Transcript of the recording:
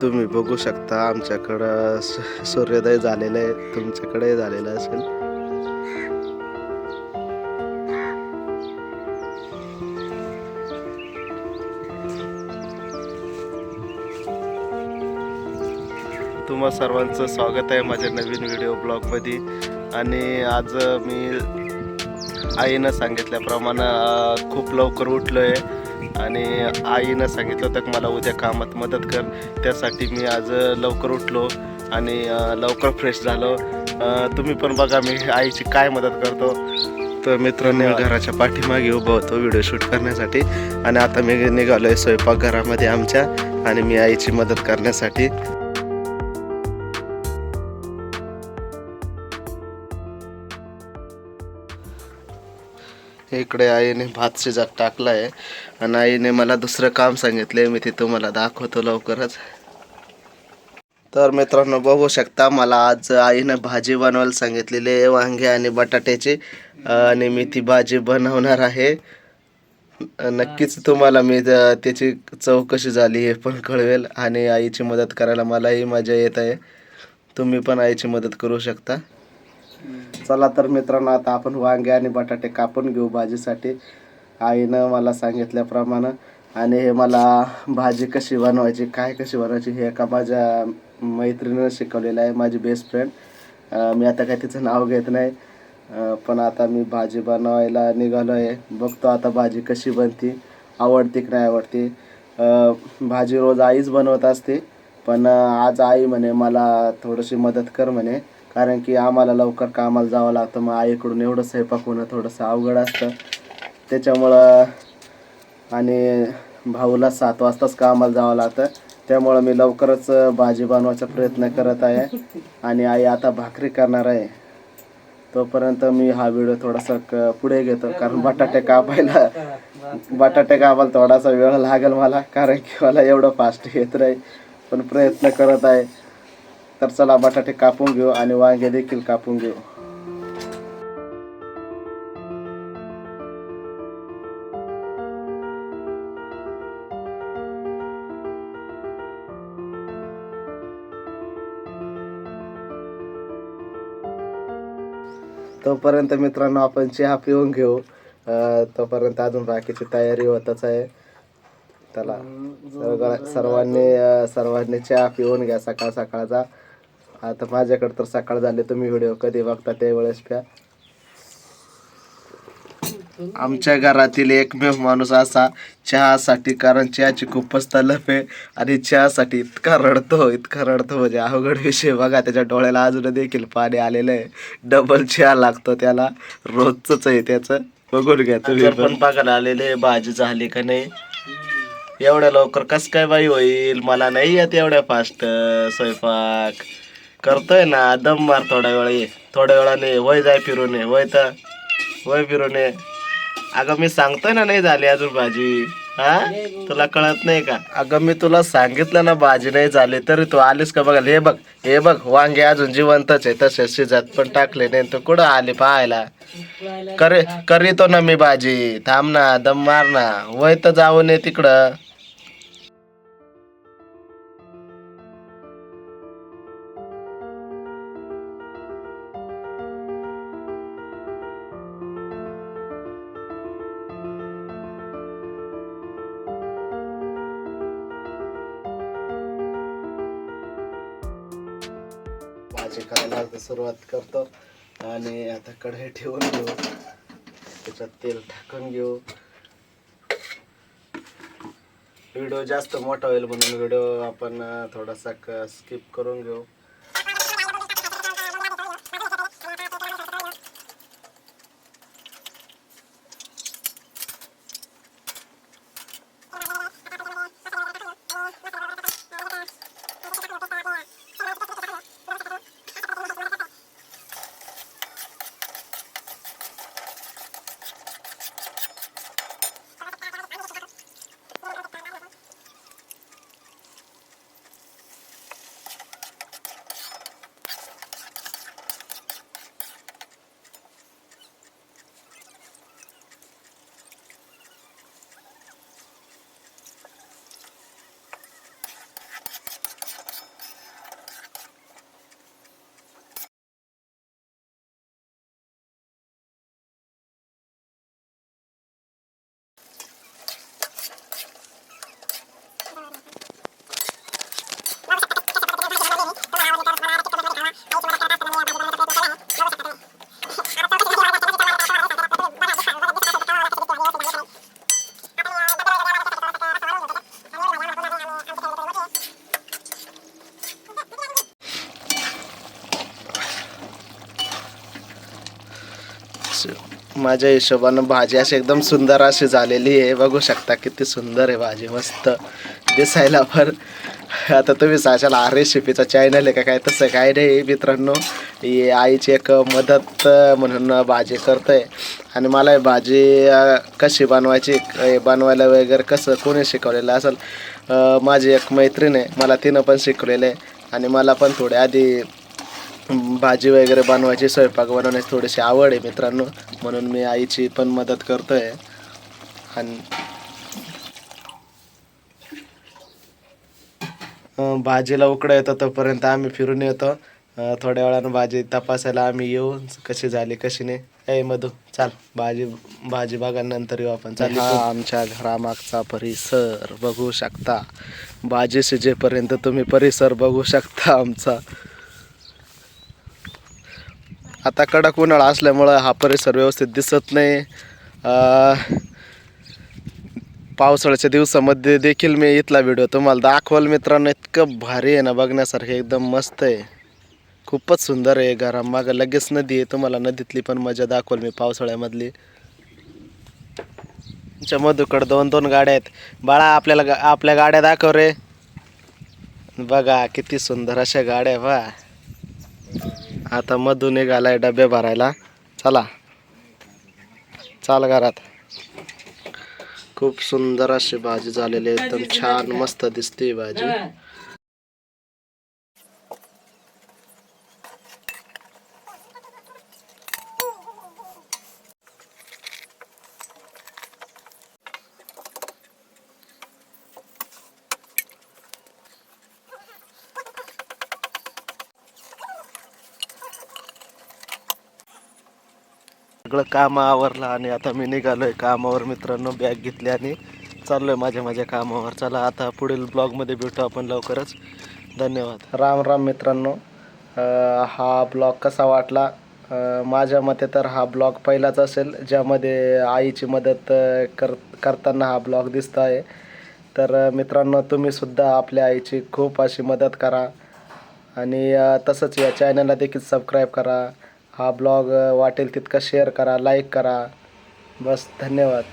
तुम्ही बघू शकता आमच्याकडं सूर्योदय झालेला आहे, तुमच्याकडे झालेला असेल. तुम्हा सर्वांचं स्वागत आहे माझ्या नवीन व्हिडिओ ब्लॉगमध्ये. आणि आज मी आईनं सांगितल्याप्रमाणे खूप लवकर उठलो आहे आणि आईनं सांगितलं होतं की मला उद्या कामात मदत कर. त्यासाठी मी आज लवकर उठलो आणि लवकर फ्रेश झालो. तुम्ही पण बघा मी आईची काय मदत करतो. तर मित्रांनो, मी घराच्या पाठीमागे उभा होतो व्हिडिओ शूट करण्यासाठी आणि आता मी निघालो आहे स्वयंपाकघरामध्ये आमच्या, आणि मी आईची मदत करण्यासाठी. इकडे आईने भात शिजत टाकला आहे आणि आईने मला दुसरं काम सांगितलंय, मी ते तुम्हाला दाखवतो लवकरच. तर मित्रांनो बघू शकता, मला आज आईने भाजी बनवायला सांगितलेली आहे वांगे आणि बटाट्याची, आणि मी ती भाजी बनवणार आहे. नक्कीच तुम्हाला मी त्याची चव कशी झाली हे पण कळवेल, आणि आईची मदत करायला मलाही मजा येत आहे. तुम्ही पण आईची मदत करू शकता. चला तर मित्रांनो, आता आपण वांगे आणि बटाटे कापून घेऊ भाजीसाठी आईनं मला सांगितल्याप्रमाणे. आणि हे मला भाजी कशी बनवायची, काय कशी बनवायची, हे एका माझ्या मैत्रिणीनं शिकवलेलं आहे, माझी बेस्ट फ्रेंड. मी आता काय तिचं नाव घेत नाही, पण आता मी भाजी बनवायला निघालो आहे. बघतो आता भाजी कशी बनती, आवडते की नाही आवडते. भाजी रोज आईच बनवत असते, पण आज आई म्हणे मला थोडीशी मदत कर म्हणे, कारण की आम्हाला लवकर कामाला जावं लागतं. मग आईकडून एवढं स्वयंपाक होणं थोडंसं अवघड असतं त्याच्यामुळं, आणि भाऊला 7 वाजताच कामाला जावं लागतं. त्यामुळं मी लवकरच भाजी बनवायचा प्रयत्न करत आहे आणि आई आता भाकरी करणार आहे. तोपर्यंत मी हा व्हिडिओ थोडासा पुढे घेतो, कारण बटाटे कापायला थोडासा वेळ लागेल मला, कारण की मला एवढं फास्ट येत नाही, पण प्रयत्न करत आहे. तर चला बटाटे कापून घेऊ आणि वांगे देखील कापून घेऊ. तोपर्यंत मित्रांनो आपण चहा पिऊन घेऊ. तोपर्यंत अजून बाकीची तयारी होतच आहे. चला सर्वांनी चहा पिऊन घ्या सकाळ सकाळचा. आता माझ्याकडे तर सकाळ झाली, तुम्ही व्हिडिओ कधी बघता त्यावेळेस प्या. आमच्या घरातील एकमेव माणूस असा चहासाठी, कारण चहाची खूपच तलफ आहे आणि चहासाठी इतका रडतो म्हणजे अवघड विषय. बघा त्याच्या डोळ्याला अजून देखील पाणी आलेलं आहे. डबल चहा लागतो त्याला, रोजच आहे त्याचं. बघून घ्या तुम्ही पण. बघायला आलेले भाजी झाली का नाही. एवढ्या लवकर कस काय बाई होईल, मला नाही येत एवढ्या फास्ट स्वयंपाक. करतोय ना, दम मार थोड्या वेळाने वय जाय फिरून ये, वय फिरून ये. अगं मी सांगतोय ना नाही झाली अजून भाजी, हा तुला कळत नाही का? अगं मी तुला सांगितलं ना भाजी नाही झाली, तरी तू आलीस का बघायला. हे बघ वांगे अजून जिवंतच आहे, तसे शिजत पण टाकले नाही, तू कुठं आली पाहायला. करीतो ना मी भाजी, थांब ना, दम मार ना, वय तर जाऊ नये तिकडं. भाजी करायला सुरुवात करतो आणि आता कढई ठेवून घेऊ, त्याच्यात तेल टाकून घेऊ. व्हिडिओ जास्त मोठा होईल म्हणून व्हिडिओ आपण थोडासा स्किप करून घेऊ. माझ्या हिशोबानं भाजी अशी एकदम सुंदर अशी झालेली आहे. बघू शकता किती सुंदर आहे भाजी, मस्त दिसायला. पण आता तुम्ही साशाला रेसिपीचा चॅनल आहे का काय, तसं काय नाही मित्रांनो. ही आईची एक मदत म्हणून भाजी करतोय. आणि मला भाजी कशी बनवायची बनवायला वगैरे कसं कोणी शिकवलेलं असेल, माझी एक मैत्रीण आहे, मला तिनं पण शिकवलेलं आहे. आणि मला पण थोडे आधी भाजी वगैरे बनवायची, स्वयंपाक बनवण्याची थोडीशी आवड आहे मित्रांनो, म्हणून मी आईची पण मदत करतोय. आणि भाजीला उकडं येतं तोपर्यंत आम्ही फिरून येतो. थोड्या वेळानं भाजी तपासायला आम्ही येऊ, कशी झाली कशी नाही. ए मधू चाल, भाजी बघा नंतर येऊ आपण. चाल. हा आमच्या घरामागचा परिसर बघू शकता. भाजी शिजेपर्यंत तुम्ही परिसर बघू शकता आमचा. आता कडक उन्हाळा असल्यामुळं हा परिसर व्यवस्थित दिसत नाही. पावसाळ्याच्या दिवसामध्ये देखील मी इथला व्हिडिओ तुम्हाला दाखवाल मित्रांनो. इतकं भारी आहे ना, बघण्यासारखं एकदम मस्त आहे, खूपच सुंदर आहे. घरामागं लगेच नदी आहे, तुम्हाला नदीतली पण मजा दाखवाल मी पावसाळ्यामधली. तुमच्या मधूकडं 2-2 गाड्या आहेत. बाळा आपल्याला आपल्या गाड्या दाखव रे. बघा किती सुंदर अशा गाड्या बा. आता मधू निघालाय डबे भरायला. चला चाल घरात. खूप सुंदर अशी भाजी झालेली आहे, एकदम छान मस्त दिसते भाजी. सगळं काम आवरलं आणि आता मी निघालोय कामावर मित्रांनो. बॅग घेतली आणि चाललोय माझ्या कामावर. चला आता पुढील ब्लॉगमध्ये भेटू आपण लवकरच. धन्यवाद. राम राम मित्रांनो. हा ब्लॉग कसा वाटला? माझ्या मते तर हा ब्लॉग पहिलाच असेल ज्यामध्ये आईची मदत करताना हा ब्लॉग दिसत आहे. तर मित्रांनो, तुम्हीसुद्धा आपल्या आईची खूप अशी मदत करा आणि तसंच या चॅनलला देखील सबस्क्राईब करा. हा ब्लॉग वाटेल तितका शेअर करा, लाईक करा. बस धन्यवाद.